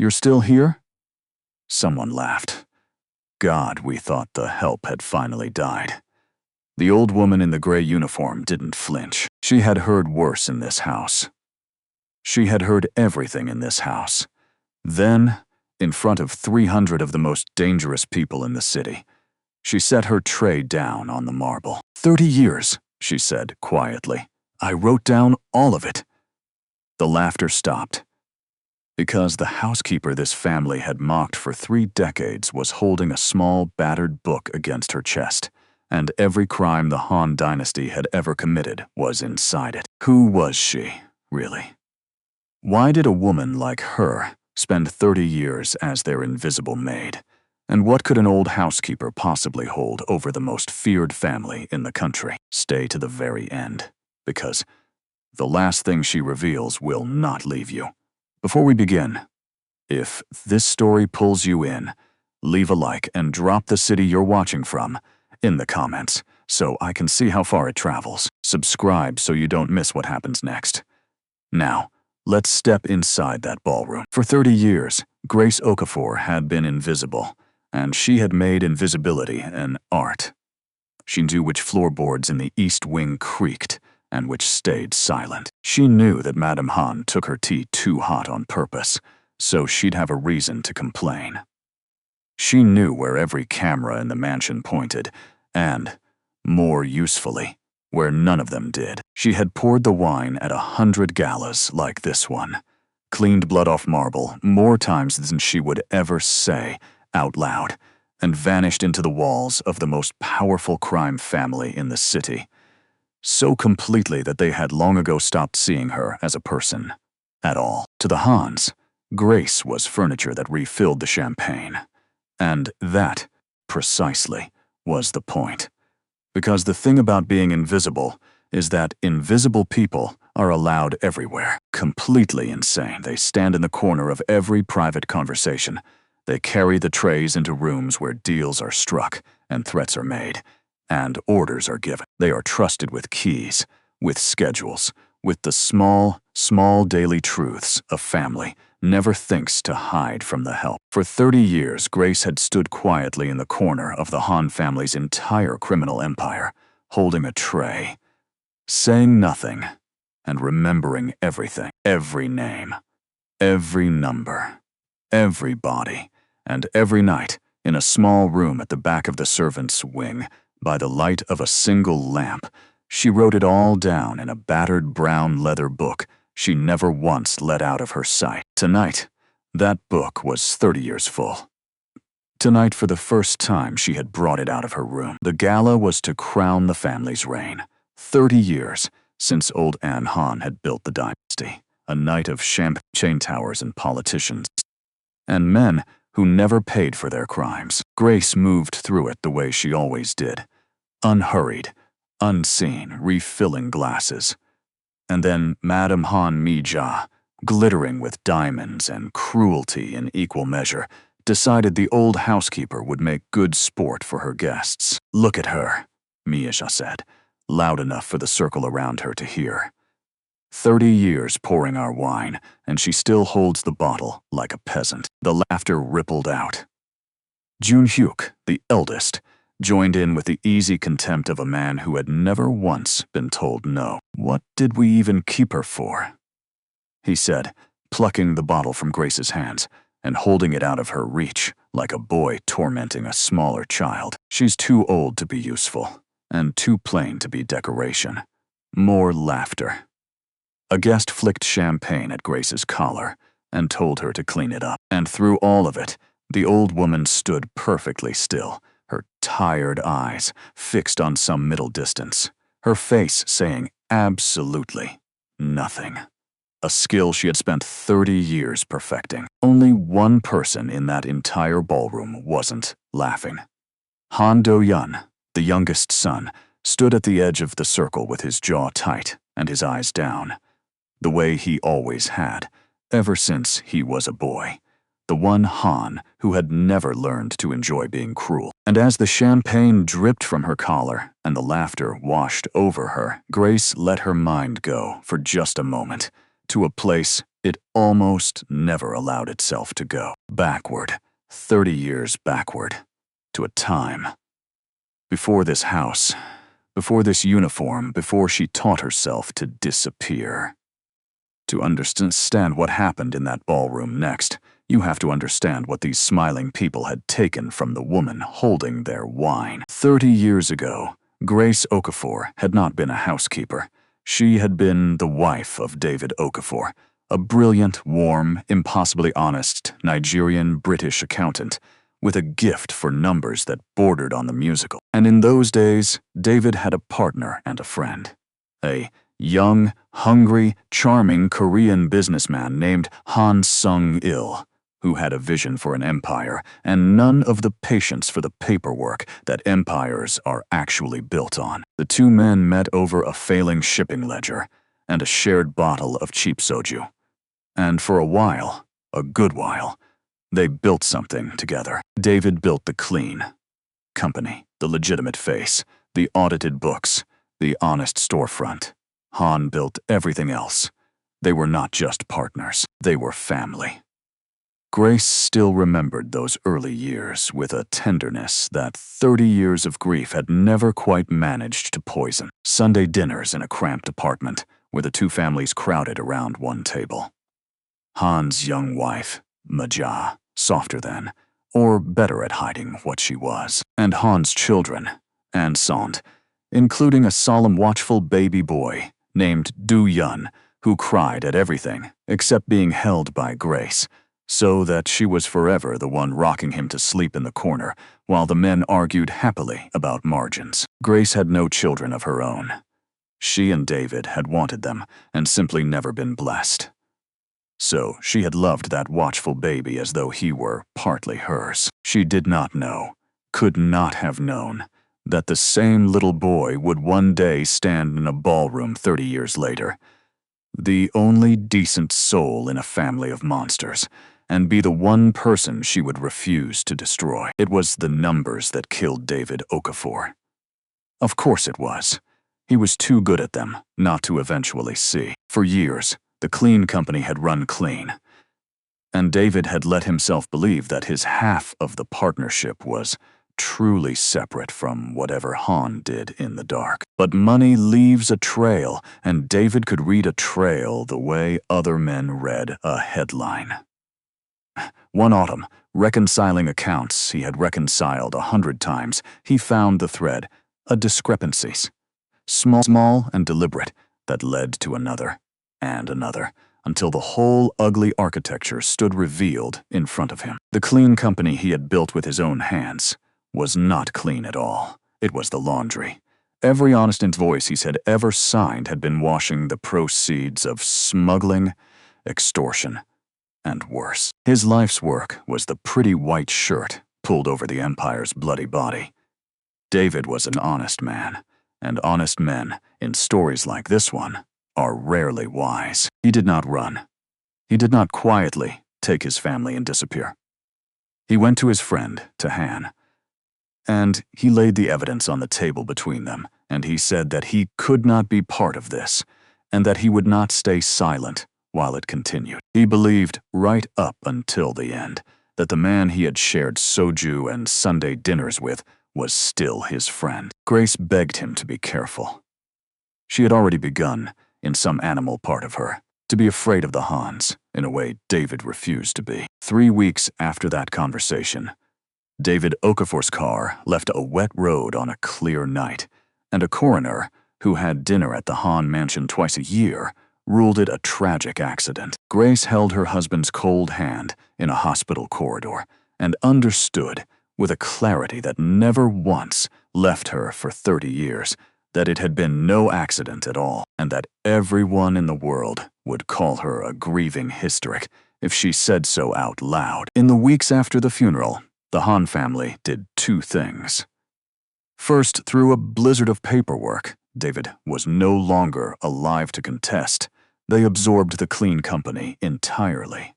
You're still here?" Someone laughed. God, we thought the help had finally died. The old woman in the gray uniform didn't flinch. She had heard worse in this house. She had heard everything in this house. Then, in front of 300 of the most dangerous people in the city, she set her tray down on the marble. 30 years, she said quietly. I wrote down all of it. The laughter stopped. Because the housekeeper this family had mocked for 3 decades was holding a small, battered book against her chest, and every crime the Han dynasty had ever committed was inside it. Who was she, really? Why did a woman like her spend 30 years as their invisible maid? And what could an old housekeeper possibly hold over the most feared family in the country? Stay to the very end, because the last thing she reveals will not leave you. Before we begin, if this story pulls you in, leave a like and drop the city you're watching from in the comments so I can see how far it travels. Subscribe so you don't miss what happens next. Now, let's step inside that ballroom. For 30 years, Grace Okafor had been invisible, and she had made invisibility an art. She knew which floorboards in the East Wing creaked and which stayed silent. She knew that Madame Han took her tea too hot on purpose, so she'd have a reason to complain. She knew where every camera in the mansion pointed, and, more usefully, where none of them did. She had poured the wine at 100 galas like this one, cleaned blood off marble more times than she would ever say out loud, and vanished into the walls of the most powerful crime family in the city, so completely that they had long ago stopped seeing her as a person at all. To the Hans, Grace was furniture that refilled the champagne. And that, precisely, was the point. Because the thing about being invisible is that invisible people are allowed everywhere. Completely insane. They stand in the corner of every private conversation. They carry the trays into rooms where deals are struck and threats are made, and orders are given. They are trusted with keys, with schedules, with the small, small daily truths a family never thinks to hide from the help. For 30 years, Grace had stood quietly in the corner of the Han family's entire criminal empire, holding a tray, saying nothing, and remembering everything, every name, every number, every body, and every night, in a small room at the back of the servants' wing, by the light of a single lamp, she wrote it all down in a battered brown leather book she never once let out of her sight. Tonight, that book was 30 years full. Tonight, for the first time, she had brought it out of her room. The gala was to crown the family's reign. 30 years since old Anne Han had built the dynasty, a night of champagne towers and politicians, and men who never paid for their crimes. Grace moved through it the way she always did, unhurried, unseen, refilling glasses. And then Madame Han Mi-ja, glittering with diamonds and cruelty in equal measure, decided the old housekeeper would make good sport for her guests. Look at her, Mi-ja said, loud enough for the circle around her to hear. 30 years pouring our wine, and she still holds the bottle like a peasant. The laughter rippled out. Jun-hyuk, the eldest, joined in with the easy contempt of a man who had never once been told no. What did we even keep her for? He said, plucking the bottle from Grace's hands and holding it out of her reach like a boy tormenting a smaller child. She's too old to be useful, and too plain to be decoration. More laughter. A guest flicked champagne at Grace's collar and told her to clean it up. And through all of it, the old woman stood perfectly still, her tired eyes fixed on some middle distance, her face saying absolutely nothing. A skill she had spent 30 years perfecting. Only one person in that entire ballroom wasn't laughing. Han Do-yun, the youngest son, stood at the edge of the circle with his jaw tight and his eyes down, the way he always had, ever since he was a boy. The one Han who had never learned to enjoy being cruel. And as the champagne dripped from her collar and the laughter washed over her, Grace let her mind go for just a moment to a place it almost never allowed itself to go. Backward, 30 years backward, to a time before this house, before this uniform, before she taught herself to disappear. To understand what happened in that ballroom next, you have to understand what these smiling people had taken from the woman holding their wine. 30 years ago, Grace Okafor had not been a housekeeper. She had been the wife of David Okafor, a brilliant, warm, impossibly honest Nigerian-British accountant with a gift for numbers that bordered on the musical. And in those days, David had a partner and a friend. A young, hungry, charming Korean businessman named Han Sung-il, who had a vision for an empire and none of the patience for the paperwork that empires are actually built on. The two men met over a failing shipping ledger and a shared bottle of cheap soju. And for a while, a good while, they built something together. David built the clean company, the legitimate face, the audited books, the honest storefront. Han built everything else. They were not just partners, they were family. Grace still remembered those early years with a tenderness that 30 years of grief had never quite managed to poison. Sunday dinners in a cramped apartment where the two families crowded around one table. Han's young wife, Maja, softer than, or better at hiding what she was, and Han's children, Ansond, including a solemn, watchful baby boy named Du-Yun, who cried at everything except being held by Grace, so that she was forever the one rocking him to sleep in the corner while the men argued happily about margins. Grace had no children of her own. She and David had wanted them and simply never been blessed. So she had loved that watchful baby as though he were partly hers. She did not know, could not have known, that the same little boy would one day stand in a ballroom 30 years later, the only decent soul in a family of monsters, and be the one person she would refuse to destroy. It was the numbers that killed David Okafor. Of course it was. He was too good at them not to eventually see. For years, the clean company had run clean, and David had let himself believe that his half of the partnership was truly separate from whatever Han did in the dark. But money leaves a trail, and David could read a trail the way other men read a headline. One autumn, reconciling accounts he had reconciled 100 times, he found the thread, a discrepancies, small and deliberate, that led to another and another, until the whole ugly architecture stood revealed in front of him. The clean company he had built with his own hands was not clean at all. It was the laundry. Every honest invoice he had ever signed had been washing the proceeds of smuggling, extortion, and worse. His life's work was the pretty white shirt pulled over the empire's bloody body. David was an honest man, and honest men, in stories like this one, are rarely wise. He did not run. He did not quietly take his family and disappear. He went to his friend, to Han, and he laid the evidence on the table between them, and he said that he could not be part of this, and that he would not stay silent while it continued. He believed, right up until the end, that the man he had shared soju and Sunday dinners with was still his friend. Grace begged him to be careful. She had already begun, in some animal part of her, to be afraid of the Hans, in a way David refused to be. 3 weeks after that conversation, David Okafor's car left a wet road on a clear night, and a coroner, who had dinner at the Han mansion twice a year, ruled it a tragic accident. Grace held her husband's cold hand in a hospital corridor and understood, with a clarity that never once left her for 30 years, that it had been no accident at all, and that everyone in the world would call her a grieving hysteric if she said so out loud. In the weeks after the funeral, the Han family did 2 things. First, through a blizzard of paperwork David was no longer alive to contest, they absorbed the clean company entirely.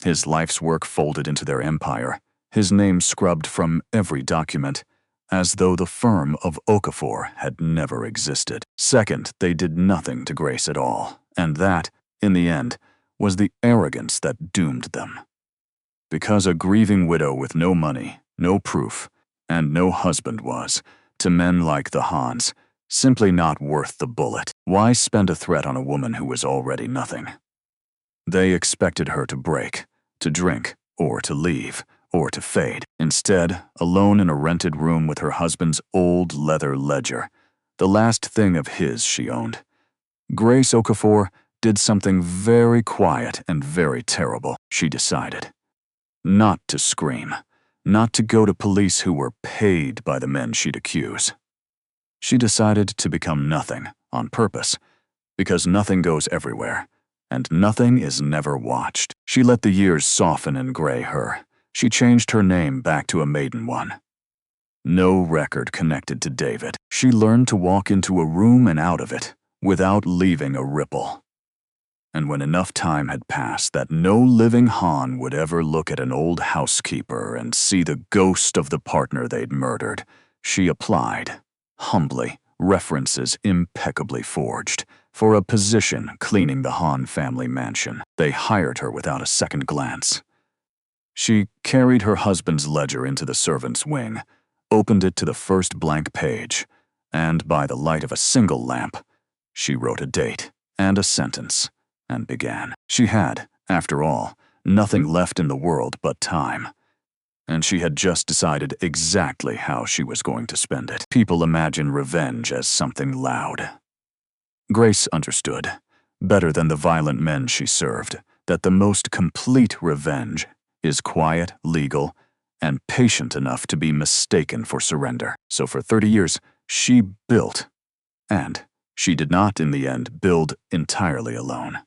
His life's work folded into their empire, his name scrubbed from every document, as though the firm of Okafor had never existed. Second, they did nothing to Grace at all, and that, in the end, was the arrogance that doomed them. Because a grieving widow with no money, no proof, and no husband was, to men like the Hans, simply not worth the bullet. Why spend a threat on a woman who was already nothing? They expected her to break, to drink, or to leave, or to fade. Instead, alone in a rented room with her husband's old leather ledger, the last thing of his she owned, Grace Okafor did something very quiet and very terrible. She decided not to scream, not to go to police who were paid by the men she'd accuse. She decided to become nothing on purpose, because nothing goes everywhere, and nothing is never watched. She let the years soften and gray her. She changed her name back to a maiden one. No record connected to David. She learned to walk into a room and out of it without leaving a ripple. And when enough time had passed that no living Han would ever look at an old housekeeper and see the ghost of the partner they'd murdered, she applied, humbly, references impeccably forged, for a position cleaning the Han family mansion. They hired her without a second glance. She carried her husband's ledger into the servants' wing, opened it to the first blank page, and by the light of a single lamp, she wrote a date and a sentence and began. She had, after all, nothing left in the world but time, and she had just decided exactly how she was going to spend it. People imagine revenge as something loud. Grace understood, better than the violent men she served, that the most complete revenge is quiet, legal, and patient enough to be mistaken for surrender. So for 30 years, she built, and she did not, in the end, build entirely alone.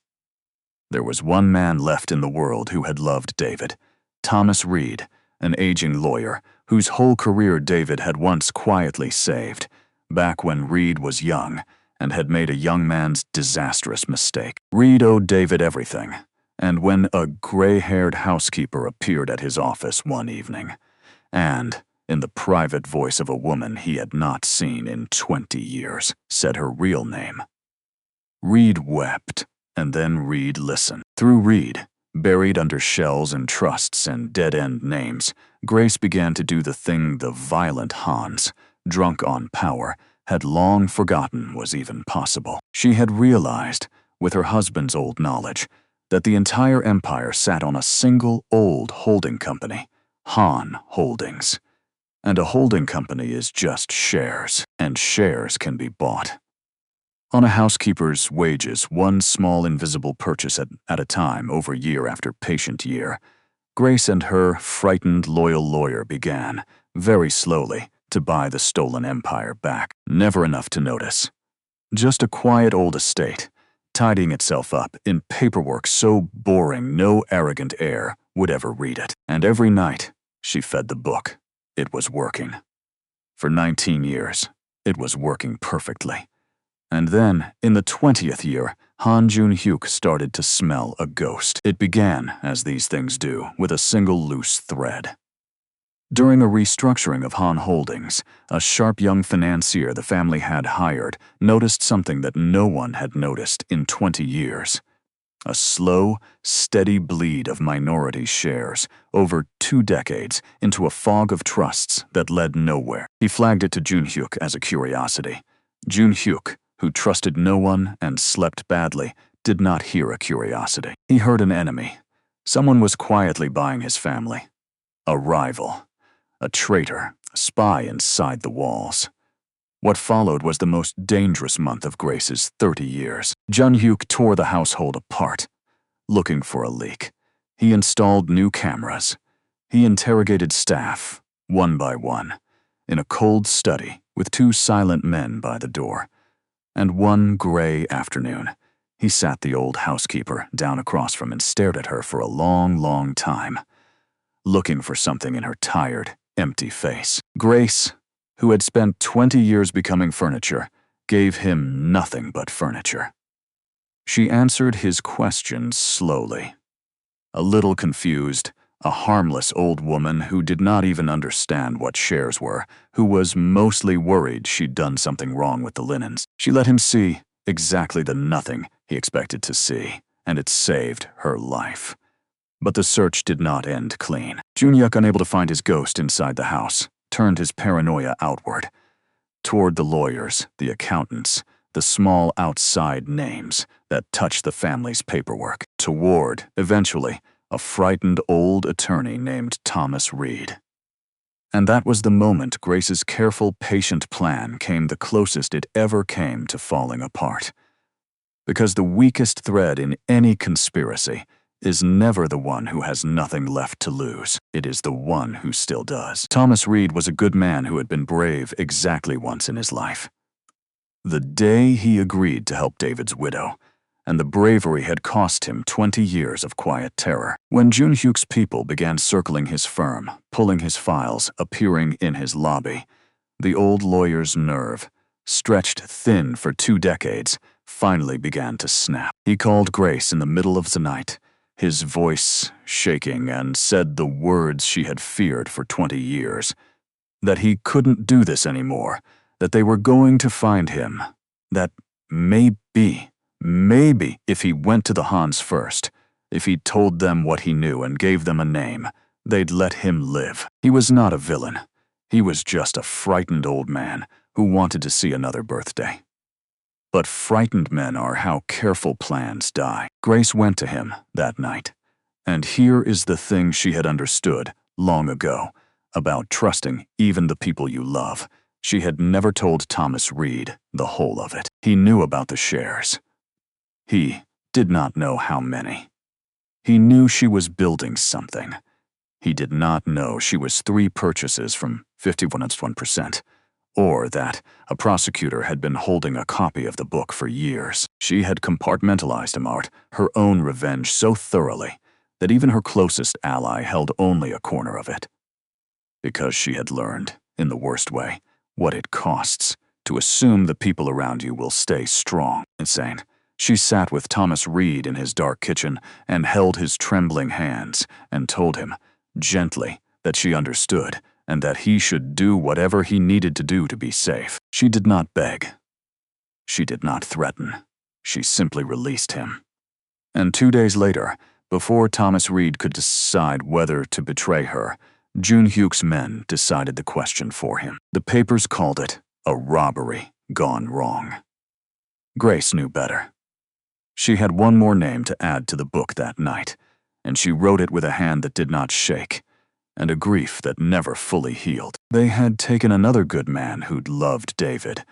There was one man left in the world who had loved David, Thomas Reed, an aging lawyer whose whole career David had once quietly saved, back when Reed was young and had made a young man's disastrous mistake. Reed owed David everything, and when a gray-haired housekeeper appeared at his office one evening, and, in the private voice of a woman he had not seen in 20 years, said her real name, Reed wept, and then Reed listened. Through Reed, buried under shells and trusts and dead-end names, Grace began to do the thing the violent Hans, drunk on power, had long forgotten was even possible. She had realized, with her husband's old knowledge, that the entire empire sat on a single old holding company, Han Holdings. And a holding company is just shares, and shares can be bought. On a housekeeper's wages, one small invisible purchase at a time over year after patient year, Grace and her frightened loyal lawyer began, very slowly, to buy the stolen empire back. Never enough to notice. Just a quiet old estate, tidying itself up in paperwork so boring no arrogant heir would ever read it. And every night, she fed the book. It was working. For 19 years, it was working perfectly. And then, in the 20th year, Han Jun-hyuk started to smell a ghost. It began, as these things do, with a single loose thread. During a restructuring of Han Holdings, a sharp young financier the family had hired noticed something that no one had noticed in 20 years. A slow, steady bleed of minority shares over 2 decades into a fog of trusts that led nowhere. He flagged it to Jun-hyuk as a curiosity. Jun-hyuk, who trusted no one and slept badly, did not hear a curiosity. He heard an enemy. Someone was quietly buying his family. A rival. A traitor, a spy inside the walls. What followed was the most dangerous month of Grace's 30 years. Jun-hyuk tore the household apart, looking for a leak. He installed new cameras. He interrogated staff, one by one, in a cold study with 2 silent men by the door. And one gray afternoon, he sat the old housekeeper down across from and stared at her for a long, long time, looking for something in her tired, empty face. Grace, who had spent 20 years becoming furniture, gave him nothing but furniture. She answered his questions slowly. A little confused, a harmless old woman who did not even understand what shares were, who was mostly worried she'd done something wrong with the linens. She let him see exactly the nothing he expected to see, and it saved her life. But the search did not end clean. Junyuk, unable to find his ghost inside the house, turned his paranoia outward, toward the lawyers, the accountants, the small outside names that touched the family's paperwork, toward, eventually, a frightened old attorney named Thomas Reed. And that was the moment Grace's careful, patient plan came the closest it ever came to falling apart. Because the weakest thread in any conspiracy is never the one who has nothing left to lose. It is the one who still does. Thomas Reed was a good man who had been brave exactly once in his life. The day he agreed to help David's widow, and the bravery had cost him 20 years of quiet terror. When Junhyuk's people began circling his firm, pulling his files, appearing in his lobby, the old lawyer's nerve, stretched thin for 2 decades, finally began to snap. He called Grace in the middle of the night, his voice shaking, and said the words she had feared for 20 years. That he couldn't do this anymore, that they were going to find him, that maybe, if he went to the Hans first, if he told them what he knew and gave them a name, they'd let him live. He was not a villain. He was just a frightened old man who wanted to see another birthday. But frightened men are how careful plans die. Grace went to him that night, and here is the thing she had understood long ago about trusting even the people you love. She had never told Thomas Reed the whole of it. He knew about the shares. He did not know how many. He knew she was building something. He did not know she was 3 purchases from 51%, or that a prosecutor had been holding a copy of the book for years. She had compartmentalized Amart, her own revenge, so thoroughly that even her closest ally held only a corner of it. Because she had learned, in the worst way, what it costs to assume the people around you will stay strong. Insane. She sat with Thomas Reed in his dark kitchen and held his trembling hands and told him, gently, that she understood and that he should do whatever he needed to do to be safe. She did not beg. She did not threaten. She simply released him. And 2 days later, before Thomas Reed could decide whether to betray her, Junhyuk's men decided the question for him. The papers called it a robbery gone wrong. Grace knew better. She had one more name to add to the book that night, and she wrote it with a hand that did not shake, and a grief that never fully healed. They had taken another good man who'd loved David.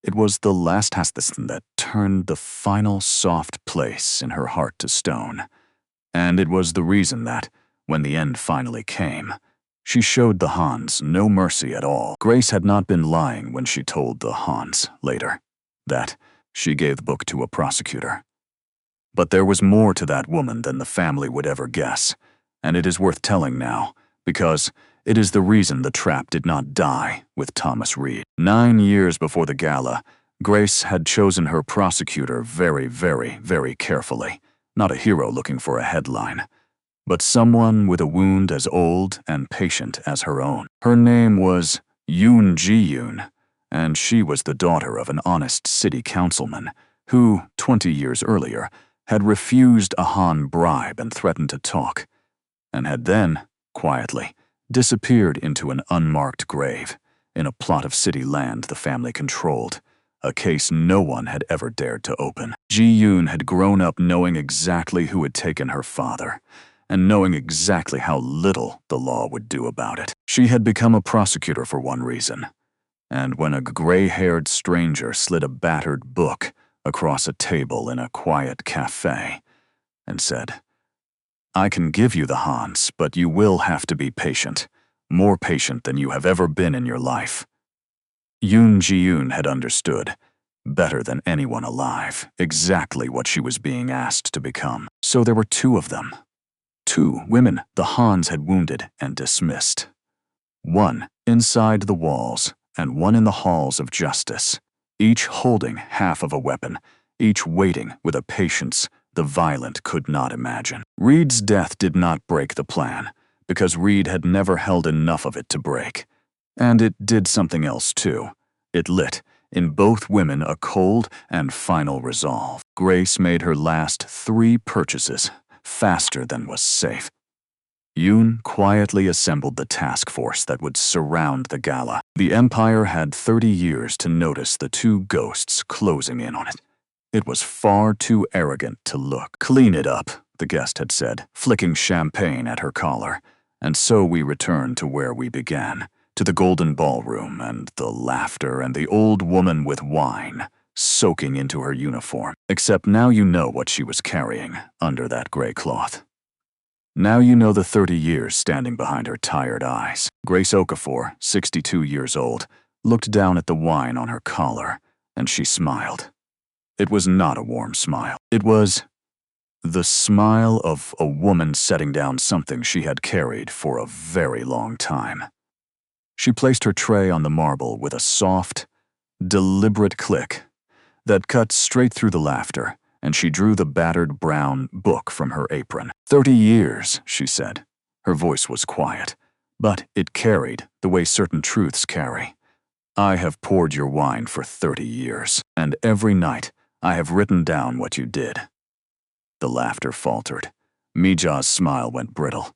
It was the last hastastin that turned the final soft place in her heart to stone. And it was the reason that, when the end finally came, she showed the Hans no mercy at all. Grace had not been lying when she told the Hans, later, that she gave the book to a prosecutor. But there was more to that woman than the family would ever guess, and it is worth telling now, because it is the reason the trap did not die with Thomas Reed. 9 years before the gala, Grace had chosen her prosecutor very, very, very carefully. Not a hero looking for a headline, but someone with a wound as old and patient as her own. Her name was Yoon Ji-yoon, and she was the daughter of an honest city councilman who, 20 years earlier, had refused a Han bribe and threatened to talk, and had then, quietly, disappeared into an unmarked grave in a plot of city land the family controlled, a case no one had ever dared to open. Ji-yoon had grown up knowing exactly who had taken her father, and knowing exactly how little the law would do about it. She had become a prosecutor for one reason, and when a gray-haired stranger slid a battered book across a table in a quiet cafe and said, "I can give you the Hans, but you will have to be patient, more patient than you have ever been in your life." Yoon Ji-yoon had understood, better than anyone alive, exactly what she was being asked to become. So there were 2 of them. 2 women the Hans had wounded and dismissed. One inside the walls and one in the halls of justice, each holding half of a weapon, each waiting with a patience the violent could not imagine. Reed's death did not break the plan, because Reed had never held enough of it to break. And it did something else too. It lit, in both women a cold and final resolve. Grace made her last 3 purchases faster than was safe. Yoon quietly assembled the task force that would surround the gala. The Empire had 30 years to notice the 2 ghosts closing in on it. It was far too arrogant to look. "Clean it up," the guest had said, flicking champagne at her collar. And so we returned to where we began, to the golden ballroom and the laughter and the old woman with wine soaking into her uniform. Except now you know what she was carrying under that gray cloth. Now you know the 30 years standing behind her tired eyes. Grace Okafor, 62 years old, looked down at the wine on her collar, and she smiled. It was not a warm smile. It was the smile of a woman setting down something she had carried for a very long time. She placed her tray on the marble with a soft, deliberate click that cut straight through the laughter, and she drew the battered brown book from her apron. 30 years, she said. Her voice was quiet, but it carried the way certain truths carry. I have poured your wine for 30 years, and every night I have written down what you did. The laughter faltered. Mija's smile went brittle.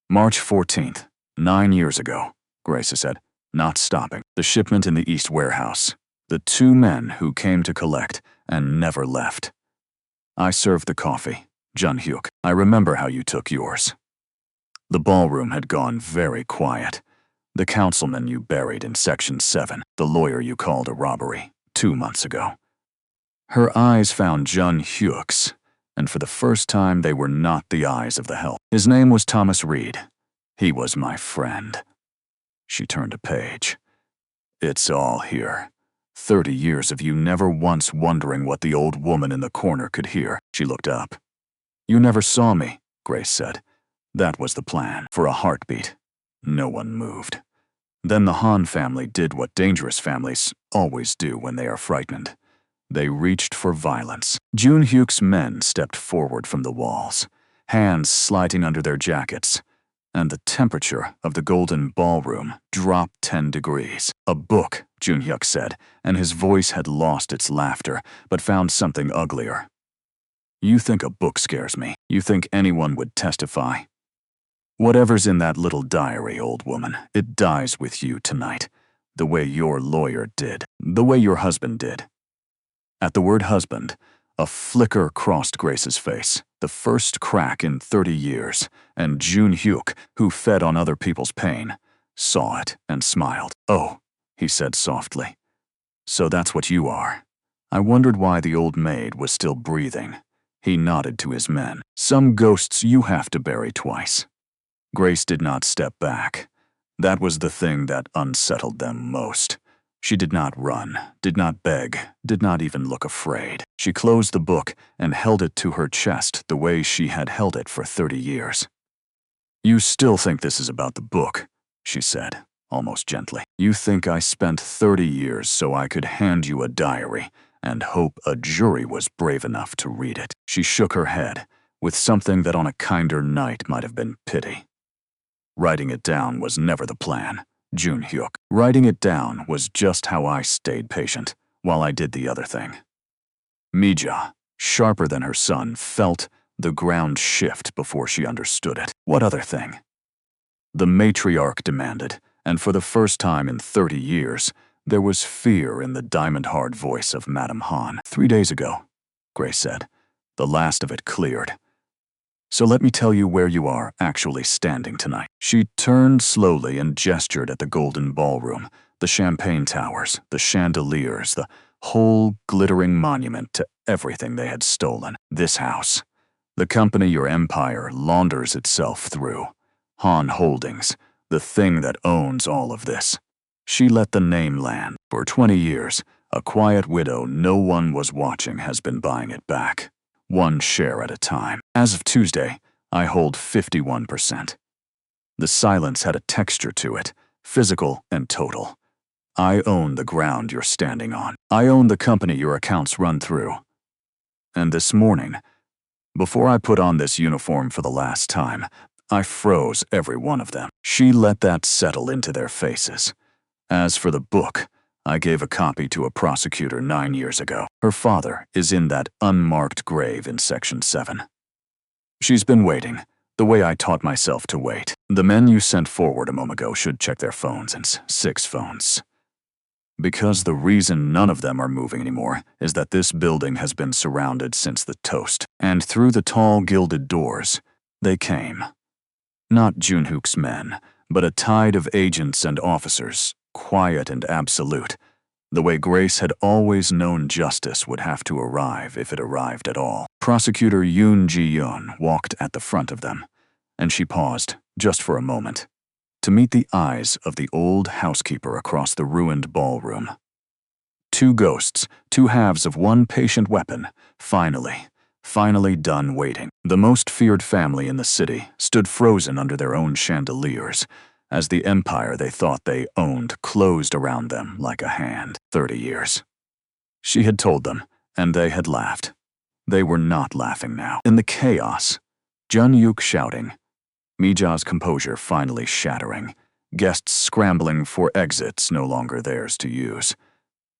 March 14th, 9 years ago, Grace said, not stopping. The shipment in the East warehouse. The 2 men who came to collect and never left. I served the coffee. Jun-hyuk, I remember how you took yours. The ballroom had gone very quiet. The councilman you buried in Section 7, the lawyer you called a robbery 2 months ago. Her eyes found Jun-hyuk's, and for the first time they were not the eyes of the help. His name was Thomas Reed. He was my friend. She turned a page. It's all here. 30 years of you never once wondering what the old woman in the corner could hear. She looked up. You never saw me, Grace said. That was the plan. For a heartbeat. No one moved. Then the Han family did what dangerous families always do when they are frightened. They reached for violence. Jun-hyuk's men stepped forward from the walls, hands sliding under their jackets, and the temperature of the golden ballroom dropped 10 degrees. A book, Jun-hyuk said, and his voice had lost its laughter, but found something uglier. You think a book scares me. You think anyone would testify. Whatever's in that little diary, old woman, it dies with you tonight, the way your lawyer did, the way your husband did. At the word husband, a flicker crossed Grace's face, the first crack in 30 years, and Jun-hyuk, who fed on other people's pain, saw it and smiled. Oh, he said softly. So that's what you are. I wondered why the old maid was still breathing. He nodded to his men. Some ghosts you have to bury twice. Grace did not step back. That was the thing that unsettled them most. She did not run, did not beg, did not even look afraid. She closed the book and held it to her chest the way she had held it for 30 years. You still think this is about the book, she said, almost gently. You think I spent 30 years so I could hand you a diary and hope a jury was brave enough to read it. She shook her head with something that on a kinder night might have been pity. Writing it down was never the plan. Jun-hyuk. Writing it down was just how I stayed patient while I did the other thing. Mija, sharper than her son, felt the ground shift before she understood it. What other thing? The matriarch demanded, and for the first time in 30 years, there was fear in the diamond-hard voice of Madame Han. 3 days ago, Grace said. The last of it cleared. So let me tell you where you are actually standing tonight. She turned slowly and gestured at the golden ballroom, the champagne towers, the chandeliers, the whole glittering monument to everything they had stolen. This house, the company your empire launders itself through. Han Holdings, the thing that owns all of this. She let the name land. For 20 years, a quiet widow no one was watching has been buying it back. 1 share at a time. As of Tuesday, I hold 51%. The silence had a texture to it, physical and total. I own the ground you're standing on. I own the company your accounts run through. And this morning, before I put on this uniform for the last time, I froze every one of them. She let that settle into their faces. As for the book, I gave a copy to a prosecutor 9 years ago. Her father is in that unmarked grave in Section 7. She's been waiting, the way I taught myself to wait. The men you sent forward a moment ago should check their phones, and 6 phones. Because the reason none of them are moving anymore is that this building has been surrounded since the toast, and through the tall gilded doors, they came. Not Junhook's men, but a tide of agents and officers, quiet and absolute, the way Grace had always known justice would have to arrive if it arrived at all. Prosecutor Yoon Ji-yeon walked at the front of them, and she paused, just for a moment, to meet the eyes of the old housekeeper across the ruined ballroom. 2 ghosts, 2 halves of one patient weapon, finally done waiting. The most feared family in the city stood frozen under their own chandeliers, as the empire they thought they owned closed around them like a hand. 30 years. She had told them, and they had laughed. They were not laughing now. In the chaos, Junhook shouting, Mija's composure finally shattering, guests scrambling for exits no longer theirs to use.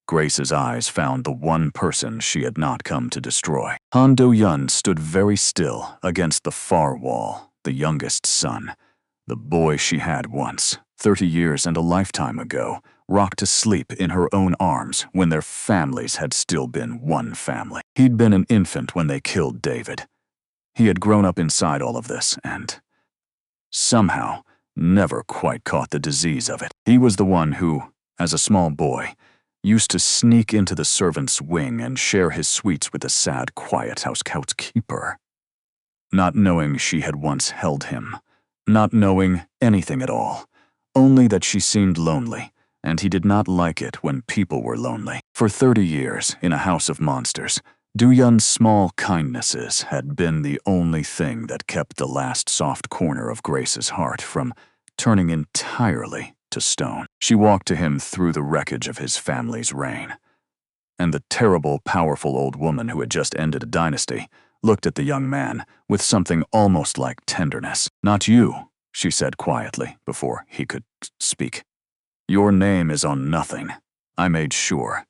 Grace's eyes found the one person she had not come to destroy. Han Do-yeon stood very still against the far wall, the youngest son, the boy she had once, 30 years and a lifetime ago, rocked to sleep in her own arms when their families had still been one family. He'd been an infant when they killed David. He had grown up inside all of this and, somehow, never quite caught the disease of it. He was the one who, as a small boy, used to sneak into the servants' wing and share his sweets with the sad, quiet housekeeper. Not knowing she had once held him, not knowing anything at all, only that she seemed lonely, and he did not like it when people were lonely. For 30 years, in a house of monsters, Do-yeon's small kindnesses had been the only thing that kept the last soft corner of Grace's heart from turning entirely to stone. She walked to him through the wreckage of his family's reign. And the terrible, powerful old woman who had just ended a dynasty looked at the young man with something almost like tenderness. Not you, she said quietly before he could speak. Your name is on nothing. I made sure.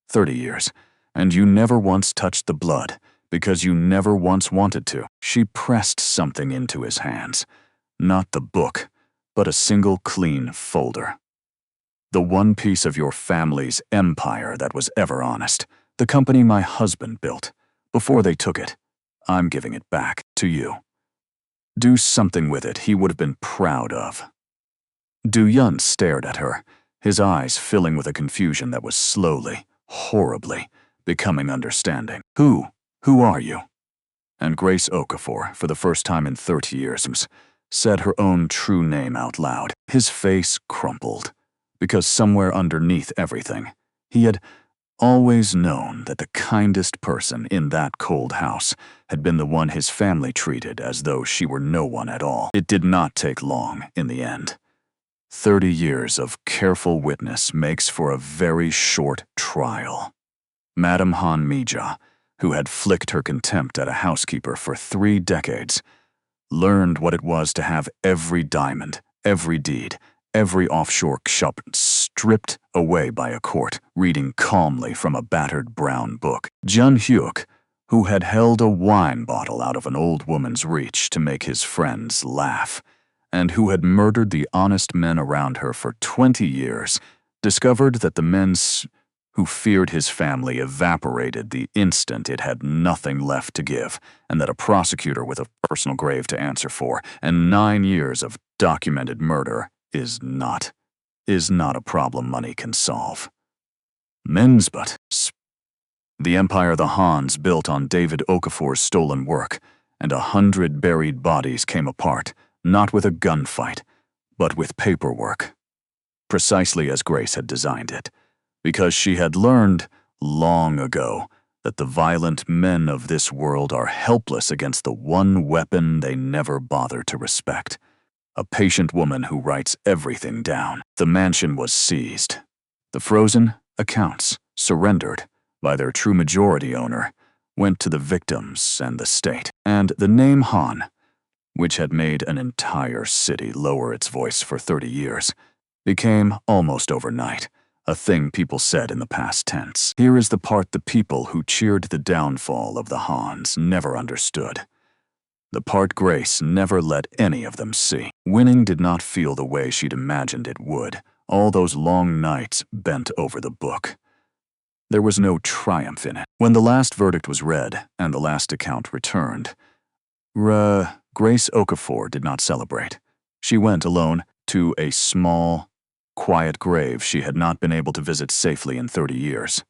30 years. And you never once touched the blood, because you never once wanted to. She pressed something into his hands. Not the book, but a single clean folder. The one piece of your family's empire that was ever honest. The company my husband built. Before they took it, I'm giving it back to you. Do something with it he would have been proud of. Do-yeon stared at her, his eyes filling with a confusion that was slowly, horribly, becoming understanding. Who are you? And Grace Okafor, for the first time in 30 years, said her own true name out loud. His face crumpled, because somewhere underneath everything, he had always known that the kindest person in that cold house had been the one his family treated as though she were no one at all. It did not take long in the end. 30 years of careful witness makes for a very short trial. Madame Han Mija, who had flicked her contempt at a housekeeper for 3 decades, learned what it was to have every diamond, every deed, every offshore shop stripped away by a court, reading calmly from a battered brown book. Junhook, who had held a wine bottle out of an old woman's reach to make his friends laugh, and who had murdered the honest men around her for 20 years, discovered that the men who feared his family evaporated the instant it had nothing left to give, and that a prosecutor with a personal grave to answer for and 9 years of documented murder is not a problem money can solve. But the empire the Hans built on David Okafor's stolen work, and 100 buried bodies came apart, not with a gunfight, but with paperwork. Precisely as Grace had designed it, because she had learned long ago that the violent men of this world are helpless against the one weapon they never bother to respect. A patient woman who writes everything down. The mansion was seized. The frozen accounts, surrendered by their true majority owner, went to the victims and the state. And the name Han, which had made an entire city lower its voice for 30 years, became, almost overnight, a thing people said in the past tense. Here is the part the people who cheered the downfall of the Hans never understood. The part Grace never let any of them see. Winning did not feel the way she'd imagined it would, all those long nights bent over the book. There was no triumph in it. When the last verdict was read and the last account returned, Grace Okafor did not celebrate. She went alone to a small, quiet grave she had not been able to visit safely in 30 years.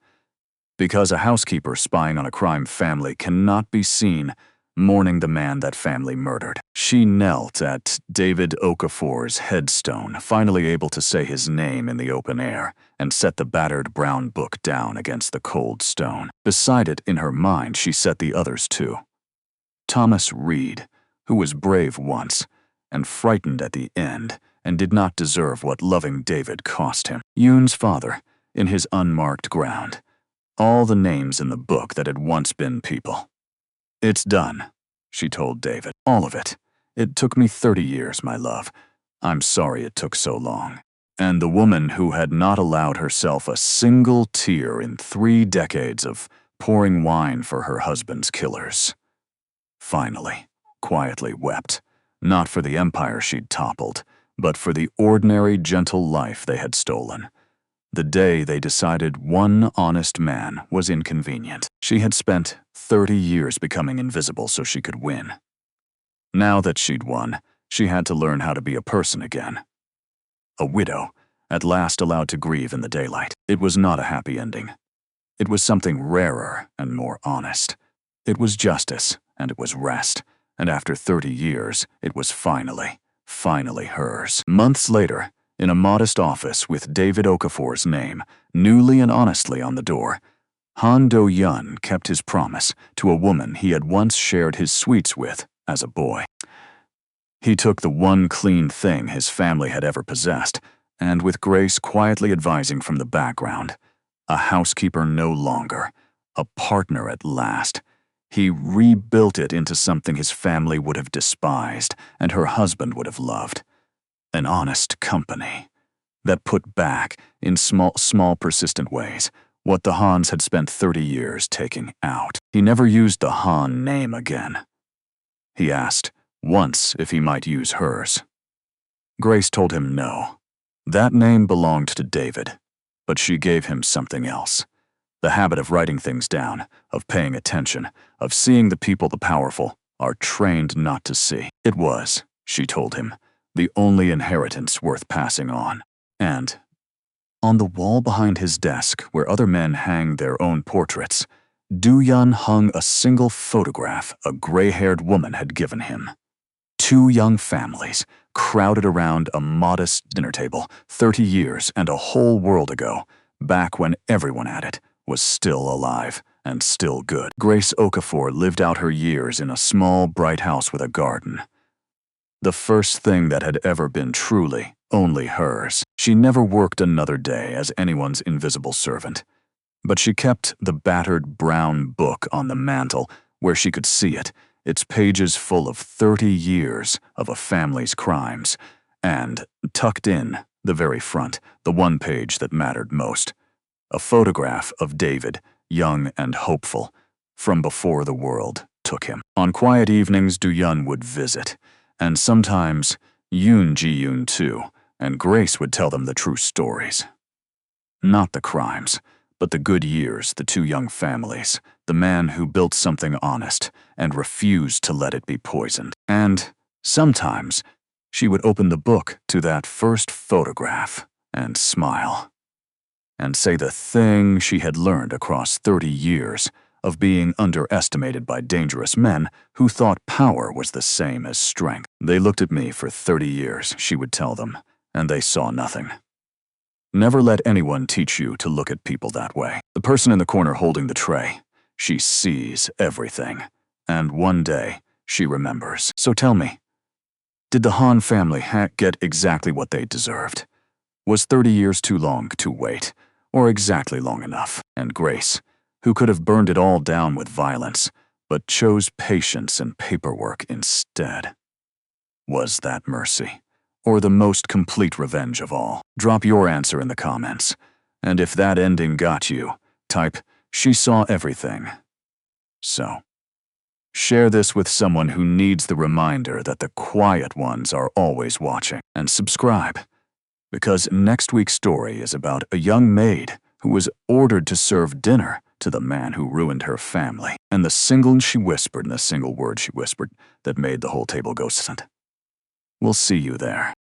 Because a housekeeper spying on a crime family cannot be seen mourning the man that family murdered. She knelt at David Okafor's headstone, finally able to say his name in the open air, and set the battered brown book down against the cold stone. Beside it, in her mind, she set the others too. Thomas Reed, who was brave once, and frightened at the end, and did not deserve what loving David cost him. Yoon's father, in his unmarked ground. All the names in the book that had once been people. "It's done," she told David. "All of it. It took me 30 years, my love. I'm sorry it took so long." And the woman who had not allowed herself a single tear in 3 decades of pouring wine for her husband's killers, finally, quietly wept, not for the empire she'd toppled, but for the ordinary, gentle life they had stolen. The day they decided one honest man was inconvenient. She had spent 30 years becoming invisible so she could win. Now that she'd won, she had to learn how to be a person again. A widow, at last allowed to grieve in the daylight. It was not a happy ending. It was something rarer and more honest. It was justice, and it was rest, and after 30 years, it was finally hers. Months later, in a modest office with David Okafor's name newly and honestly on the door, Han Do-yun kept his promise to a woman he had once shared his sweets with as a boy. He took the one clean thing his family had ever possessed, and with Grace quietly advising from the background, a housekeeper no longer, a partner at last, he rebuilt it into something his family would have despised and her husband would have loved. An honest company that put back, in small persistent ways, what the Hans had spent 30 years taking out. He never used the Han name again. He asked once if he might use hers. Grace told him no. That name belonged to David, but she gave him something else. The habit of writing things down, of paying attention, of seeing the people the powerful are trained not to see. It was, she told him, the only inheritance worth passing on. And on the wall behind his desk, where other men hang their own portraits, Do-yun hung a single photograph a gray-haired woman had given him. 2 young families crowded around a modest dinner table 30 years and a whole world ago, back when everyone at it was still alive and still good. Grace Okafor lived out her years in a small, bright house with a garden. The first thing that had ever been truly only hers. She never worked another day as anyone's invisible servant. But she kept the battered brown book on the mantel where she could see it, its pages full of 30 years of a family's crimes, and, tucked in, the very front, the one page that mattered most. A photograph of David, young and hopeful, from before the world took him. On quiet evenings, Do-yun would visit, and sometimes Yoon Ji-yoon too, and Grace would tell them the true stories. Not the crimes, but the good years, the 2 young families, the man who built something honest and refused to let it be poisoned. And sometimes she would open the book to that first photograph and smile, and say the thing she had learned across 30 years of being underestimated by dangerous men who thought power was the same as strength. They looked at me for 30 years, she would tell them, and they saw nothing. Never let anyone teach you to look at people that way. The person in the corner holding the tray, she sees everything, and one day she remembers. So tell me, did the Han family get exactly what they deserved? Was 30 years too long to wait, or exactly long enough? And Grace, who could have burned it all down with violence, but chose patience and paperwork instead. Was that mercy, or the most complete revenge of all? Drop your answer in the comments. And if that ending got you, type, "She saw everything." So, share this with someone who needs the reminder that the quiet ones are always watching. And subscribe, because next week's story is about a young maid who was ordered to serve dinner to the man who ruined her family, and the single word she whispered that made the whole table go silent. We'll see you there.